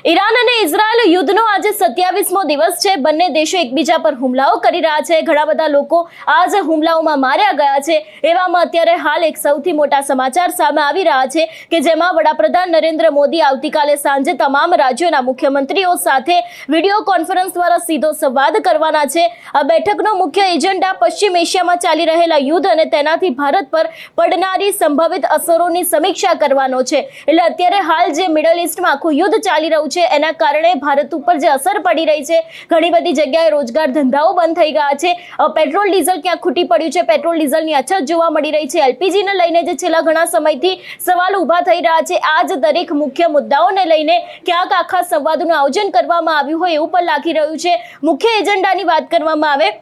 Iran અને Israel યુદ્ધનો આજે 27મો દિવસ છે। બંને દેશો એકબીજા પર હુમલાઓ કરી રહ્યા છે। ઘણા બધા લોકો આજ હુમલાઓમાં માર્યા ગયા છે। એવામાં અત્યારે હાલ એક સૌથી મોટા સમાચાર સામે આવી રહ્યા છે કે જેમાં વડાપ્રધાન નરેન્દ્ર મોદી આવતીકાલે સાંજે તમામ રાજ્યોના મુખ્યમંત્રીઓ સાથે વિડિયો કોન્ફરન્સ દ્વારા સીધો સંવાદ કરવાના છે। આ બેઠકનો મુખ્ય એજન્ડા પશ્ચિમ એશિયામાં ચાલી રહેલા યુદ્ધ અને તેનાથી ભારત પર પડનારી સંભવિત અસરોની સમીક્ષા કરવાનો છે। એટલે અત્યારે હાલ જે મિડલ ઈસ્ટમાં આખું યુદ્ધ ચાલી રહ્યું છે એના કારણે ભારત ઉપર જે અસર પડી રહી છે, ઘણી બધી જગ્યાએ રોજગાર ધંધાઓ બંધ થઈ ગયા છે। પેટ્રોલ ડીઝલ ક્યાં ખૂટી પડ્યું છે, પેટ્રોલ ડીઝલની અછત જોવા મળી રહી છે। એલપીજીને લઈને જે છેલ્લા ઘણા સમયથી સવાલ ઊભા થઈ રહ્યા છે, આ જ દરેક મુખ્ય મુદ્દાઓને લઈને ક્યાંક આખા સંવાદનું આયોજન કરવામાં આવ્યું હોય એવું પણ લાગી રહ્યું છે। મુખ્ય એજન્ડાની વાત કરવામાં આવે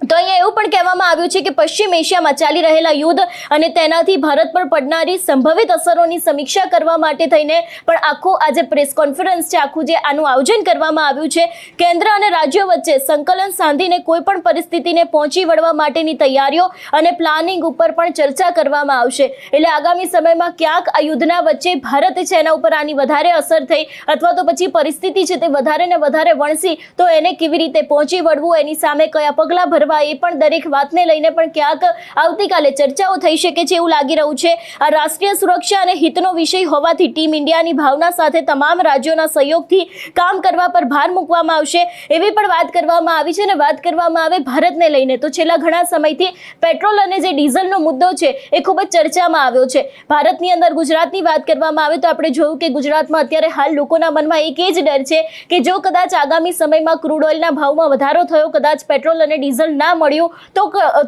તો અહીંયા એવું પણ કહેવામાં આવ્યું છે કે પશ્ચિમ એશિયામાં ચાલી રહેલા યુદ્ધ અને તેનાથી ભારત પર પડનારી સંભવિત અસરોની સમીક્ષા કરવા માટે થઈને પણ આખું આજે પ્રેસ કોન્ફરન્સ છે, આખું જે આનું આયોજન કરવામાં આવ્યું છે। કેન્દ્ર અને રાજ્યો વચ્ચે સંકલન સાધીને કોઈ પણ પરિસ્થિતિને પહોંચી વળવા માટેની તૈયારીઓ અને પ્લાનિંગ ઉપર પણ ચર્ચા કરવામાં આવશે। એટલે આગામી સમયમાં ક્યાંક આ યુદ્ધના વચ્ચે ભારત છે એના ઉપર આની વધારે અસર થઈ અથવા તો પછી પરિસ્થિતિ છે તે વધારે ને વધારે વણસી તો એને કેવી રીતે પહોંચી વળવું, એની સામે કયા પગલાં ભરવા, એ પણ દરેક વાતને લઈને પણ ક્યાંક આવતીકાલે ચર્ચાઓ થઈ શકે છે એવું લાગી રહ્યું છે। આ રાષ્ટ્રીય સુરક્ષા અને હિતનો વિષય હોવાથી ટીમ ઇન્ડિયાની ભાવના સાથે તમામ રાજ્યોના સહયોગથી કામ કરવા પર ભાર મૂકવામાં આવશે એવી પણ વાત કરવામાં આવી છે। અને વાત કરવામાં આવે ભારતને લઈને તો છેલ્લા ઘણા સમયથી પેટ્રોલ અને જે ડીઝલનો મુદ્દો છે એ ખૂબ જ ચર્ચામાં આવ્યો છે। ભારતની અંદર ગુજરાતની વાત કરવામાં આવે તો આપણે જોયું કે ગુજરાતમાં અત્યારે હાલ લોકોના મનમાં એક જ ડર છે કે જો કદાચ આગામી સમયમાં ક્રૂડ ઓઇલના ભાવમાં વધારો થયો, કદાચ પેટ્રોલ અને ડીઝલ ના મળ્યું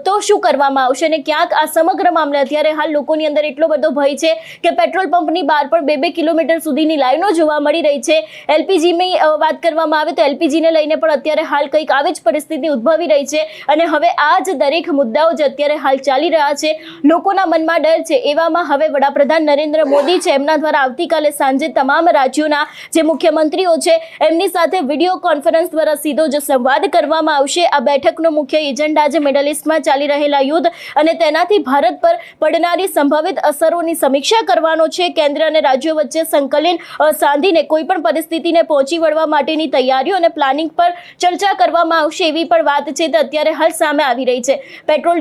તો શું કરવામાં આવશે। અને ક્યાંક આ સમગ્ર મામલે અત્યારે હાલ લોકોની અંદર એટલો બધો ભય છે કે પેટ્રોલ પંપની બહાર પણ 2-2 કિલોમીટર સુધીની લાઈનો જોવા મળી રહી છે। એલપીજીની વાત કરવામાં આવે તો એલપીજીને લઈને પણ અત્યારે હાલ કંઈક આવી જ પરિસ્થિતિ ઉદ્ભવી રહી છે। અને હવે આ જ દરેક મુદ્દાઓ જે અત્યારે હાલ ચાલી રહ્યા છે, લોકોના મનમાં ડર છે, એવામાં હવે વડાપ્રધાન નરેન્દ્ર મોદી છે એમના દ્વારા આવતીકાલે સાંજે તમામ રાજ્યોના જે મુખ્યમંત્રીઓ છે એમની સાથે વિડીયો કોન્ફરન્સ દ્વારા સીધો જ સંવાદ કરવામાં આવશે। આ બેઠકનો મુખ્ય એજન્ડા આજે મિડલ ઈસ્ટમાં ચાલી રહેલા યુદ્ધ અને તેનાથી ભારત પર પડનારી સંભવિત અસરોની સમીક્ષા કરવાનો છે। કેન્દ્ર અને રાજ્યો વચ્ચે સંકલન સાધીને કોઈ પણ પરિસ્થિતિને પહોંચી વળવા માટેની તૈયારીઓ અને પ્લાનિંગ પર ચર્ચા કરવામાં આવશે એવી પણ વાત છે તે અત્યારે હાલ સામે આવી રહી છે। પેટ્રોલ